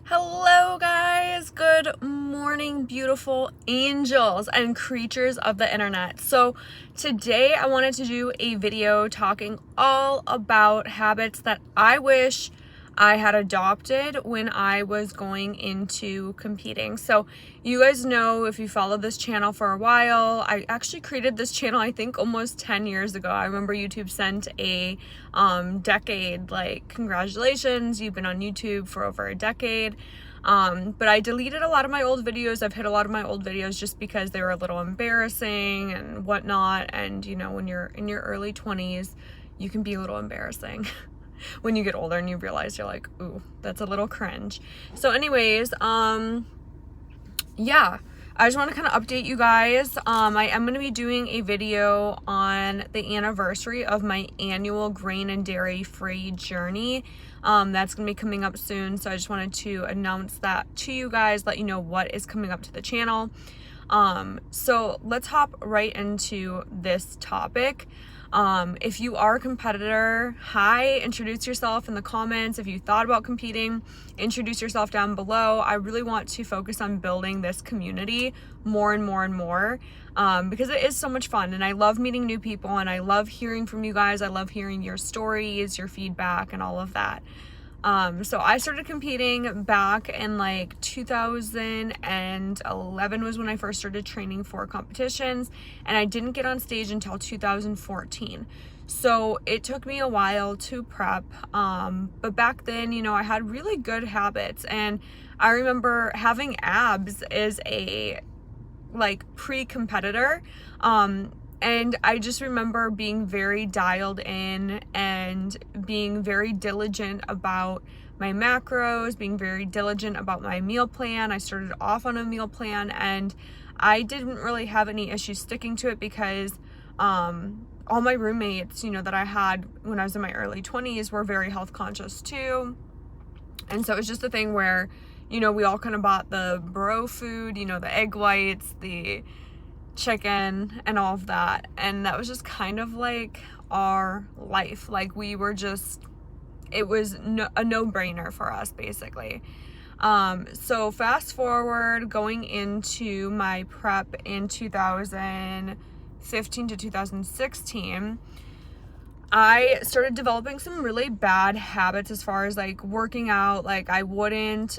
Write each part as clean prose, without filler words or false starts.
Hello guys, good morning beautiful angels and creatures of the internet. So today I wanted to do a video talking all about habits that I wish I had adopted when I was going into competing. So you guys know, if you follow this channel for a while, I actually created this channel I think almost 10 years ago. I remember YouTube sent a decade, like, congratulations, you've been on YouTube for over a decade. But I deleted a lot of my old videos. I've hid a lot of my old videos just because they were a little embarrassing and whatnot. And you know, when you're in your early 20s, you can be a little embarrassing. When you get older and you realize, you're like, ooh, that's a little cringe. So anyways, yeah, I just want to kind of update you guys. I am going to be doing a video on the anniversary of my annual grain and dairy free journey. That's going to be coming up soon. So I just wanted to announce that to you guys, let you know what is coming up to the channel. So let's hop right into this topic. If you are a competitor, hi, introduce yourself in the comments. If you thought about competing, introduce yourself down below. I really want to focus on building this community more and more and more, because it is so much fun and I love meeting new people and I love hearing from you guys. I love hearing your stories, your feedback, and all of that. So I started competing back in like 2011 was when I first started training for competitions, and I didn't get on stage until 2014. So it took me a while to prep. But back then, you know, I had really good habits, and I remember having abs as a pre-competitor. And I just remember being very dialed in and being very diligent about my macros, being very diligent about my meal plan. I started off on a meal plan and I didn't really have any issues sticking to it because all my roommates, you know, that I had when I was in my early 20s were very health conscious too. And so it was just a thing where, you know, we all kind of bought the bro food, you know, the egg whites, the chicken, and all of that, and that was just kind of like our life. Like, we were just, it was a no-brainer for us, basically. So fast forward, going into my prep in 2015 to 2016, I started developing some really bad habits as far as like working out. Like, I wouldn't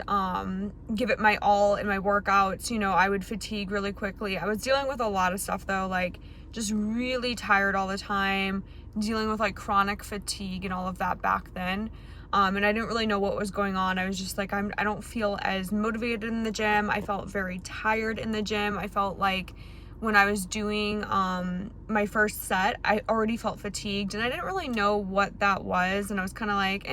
give it my all in my workouts. You know, I would fatigue really quickly. I was dealing with a lot of stuff though, like just really tired all the time, dealing with like chronic fatigue and all of that back then. And I didn't really know what was going on. I was just like, I don't feel as motivated in the gym. I felt very tired in the gym. I felt like when I was doing my first set, I already felt fatigued and I didn't really know what that was, and I was kind of like,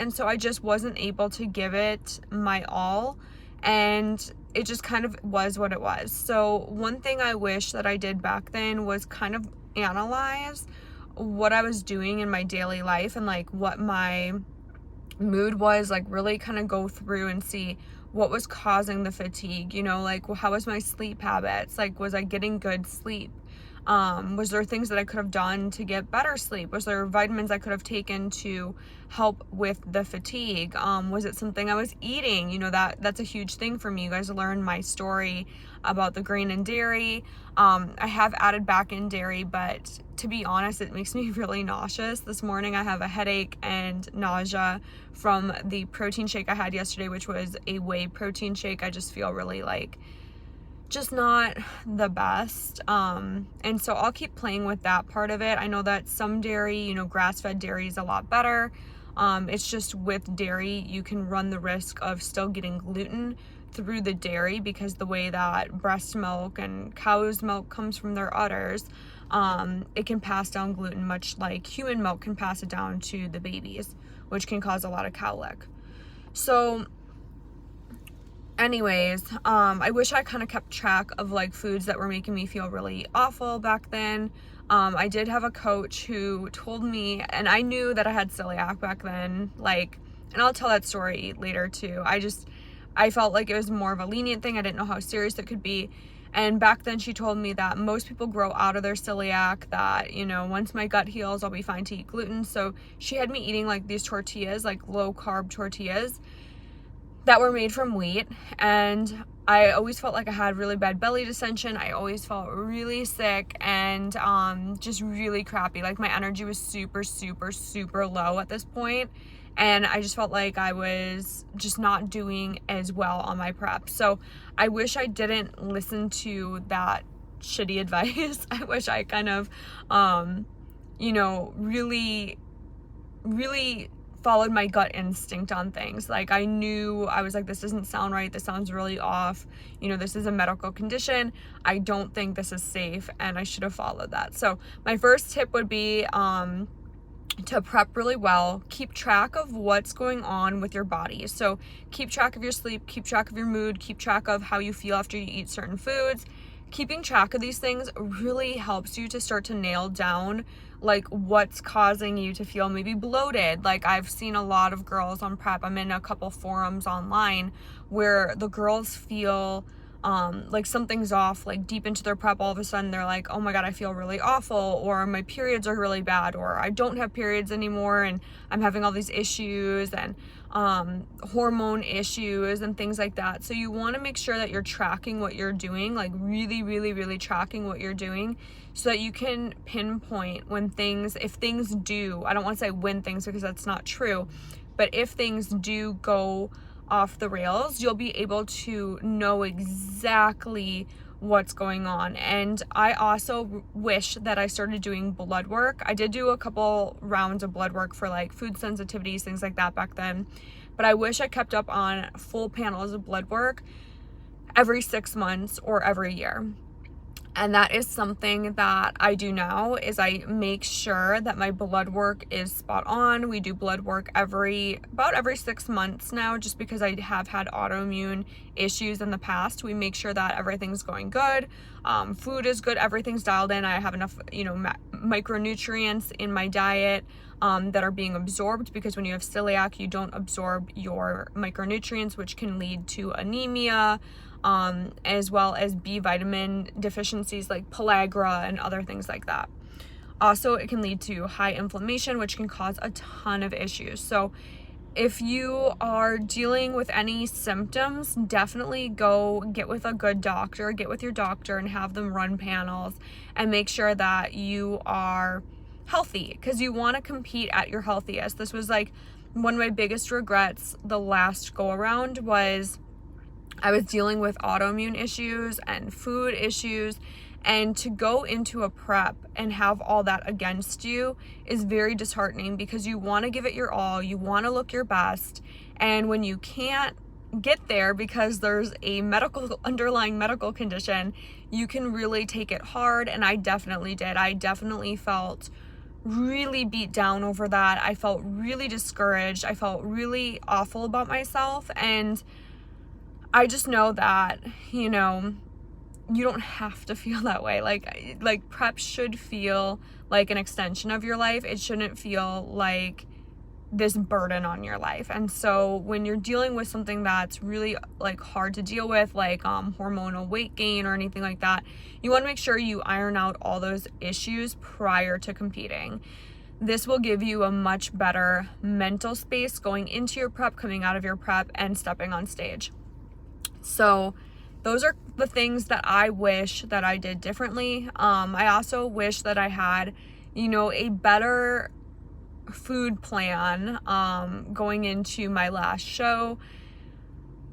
and so I just wasn't able to give it my all, and it just kind of was what it was. So one thing I wish that I did back then was kind of analyze what I was doing in my daily life and like what my mood was, like really kind of go through and see what was causing the fatigue, you know, like how was my sleep habits, like was I getting good sleep, was there things that I could have done to get better sleep, was there vitamins I could have taken to help with the fatigue, was it something I was eating, you know, that's a huge thing for me. You guys learned my story about the grain and dairy. I have added back in dairy, but to be honest, it makes me really nauseous. This morning I have a headache and nausea from the protein shake I had yesterday, which was a whey protein shake. I just feel really like just not the best. And so I'll keep playing with that part of it. I know that some dairy, you know, grass-fed dairy is a lot better. It's just with dairy, you can run the risk of still getting gluten through the dairy because the way that breast milk and cow's milk comes from their udders, it can pass down gluten much like human milk can pass it down to the babies, which can cause a lot of cowlick. So anyways, I wish I kind of kept track of like foods that were making me feel really awful back then. I did have a coach who told me, and I knew that I had celiac back then, like, and I'll tell that story later too. I felt like it was more of a lenient thing. I didn't know how serious it could be. And back then she told me that most people grow out of their celiac, that, you know, once my gut heals, I'll be fine to eat gluten. So she had me eating like these tortillas, like low carb tortillas. that were made from wheat, and I always felt like I had really bad belly distension. I always felt really sick and just really crappy. Like my energy was super, super, super low at this point, and I just felt like I was just not doing as well on my prep. So I wish I didn't listen to that shitty advice. I wish I kind of, really, really followed my gut instinct on things. Like I was like, this doesn't sound right. This sounds really off. This is a medical condition. I don't think this is safe, and I should have followed that. So my first tip would be to prep really well. Keep track of what's going on with your body. So keep track of your sleep, keep track of your mood, keep track of how you feel after you eat certain foods. Keeping track of these things really helps you to start to nail down like what's causing you to feel maybe bloated. Like I've seen a lot of girls on prep. I'm in a couple forums online where the girls feel like something's off, like deep into their prep. All of a sudden they're like, oh my God, I feel really awful, or my periods are really bad, or I don't have periods anymore and I'm having all these issues and hormone issues and things like that. So you want to make sure that you're tracking what you're doing, like really, really, really tracking what you're doing, so that you can pinpoint if things do, I don't want to say when things, because that's not true, but if things do go off the rails, you'll be able to know exactly what's going on. And I also wish that I started doing blood work. I did do a couple rounds of blood work for like food sensitivities, things like that back then, but I wish I kept up on full panels of blood work every 6 months or every year. And that is something that I do now, is I make sure that my blood work is spot on. We do blood work about every 6 months now, just because I have had autoimmune issues in the past. We make sure that everything's going good. Food is good. Everything's dialed in. I have enough, micronutrients in my diet that are being absorbed, because when you have celiac, you don't absorb your micronutrients, which can lead to anemia, as well as B vitamin deficiencies like pellagra and other things like that. Also, it can lead to high inflammation, which can cause a ton of issues. So if you are dealing with any symptoms, definitely go get with a good doctor, get with your doctor and have them run panels and make sure that you are healthy, because you want to compete at your healthiest. This was like one of my biggest regrets the last go around, was I was dealing with autoimmune issues and food issues, and to go into a prep and have all that against you is very disheartening, because you want to give it your all, you want to look your best, and when you can't get there because there's a underlying medical condition, you can really take it hard. And I definitely did. I definitely felt really beat down over that. I felt really discouraged. I felt really awful about myself, and I just know that, you don't have to feel that way. Like prep should feel like an extension of your life. It shouldn't feel like this burden on your life. And so when you're dealing with something that's really like hard to deal with, like hormonal weight gain or anything like that, you want to make sure you iron out all those issues prior to competing. This will give you a much better mental space going into your prep, coming out of your prep, and stepping on stage. So those are the things that I wish that I did differently. I also wish that I had, a better food plan going into my last show.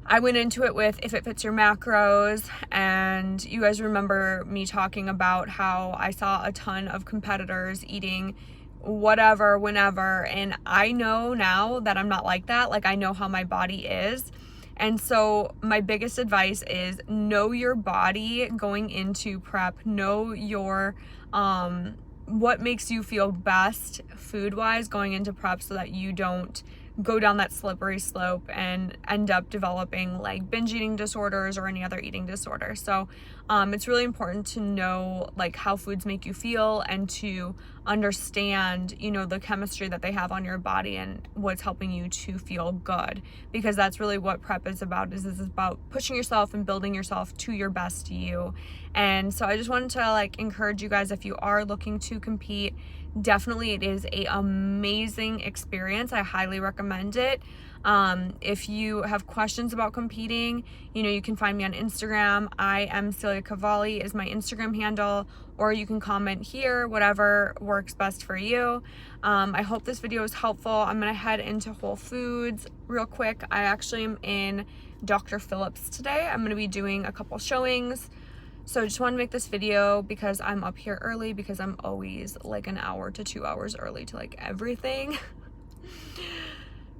I went into it with If It Fits Your Macros, and you guys remember me talking about how I saw a ton of competitors eating whatever, whenever, and I know now that I'm not like that. Like I know how my body is. And so my biggest advice is know your body going into prep, know your, what makes you feel best food-wise going into prep, so that you don't go down that slippery slope and end up developing like binge eating disorders or any other eating disorder. So it's really important to know like how foods make you feel, and to understand, the chemistry that they have on your body and what's helping you to feel good, because that's really what prep is about. Is about pushing yourself and building yourself to your best you. And so I just wanted to like encourage you guys, if you are looking to compete, definitely it is an amazing experience. I highly recommend it. If you have questions about competing, you can find me on Instagram. I am Celia Cavalli is my Instagram handle, or you can comment here, whatever works best for you. I hope this video is helpful. I'm gonna head into Whole Foods real quick. I actually am in Dr. Phillips today. I'm gonna be doing a couple showings. So I just want to make this video because I'm up here early, because I'm always like an hour to 2 hours early to like everything.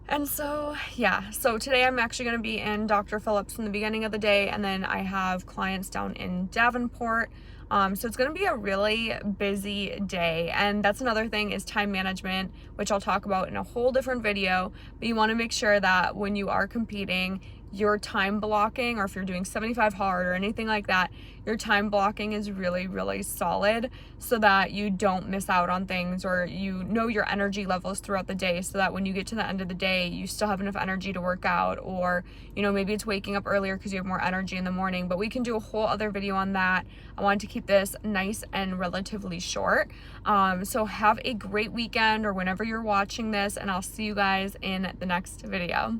And so, yeah, so today I'm actually going to be in Dr. Phillips in the beginning of the day, and then I have clients down in Davenport. So it's going to be a really busy day, and that's another thing is time management, which I'll talk about in a whole different video. But you want to make sure that when you are competing, your time blocking, or if you're doing 75 hard or anything like that, your time blocking is really, really solid, so that you don't miss out on things, or you know your energy levels throughout the day, so that when you get to the end of the day, you still have enough energy to work out, or maybe it's waking up earlier because you have more energy in the morning. But we can do a whole other video on that. I wanted to keep this nice and relatively short. So have a great weekend, or whenever you're watching this, and I'll see you guys in the next video.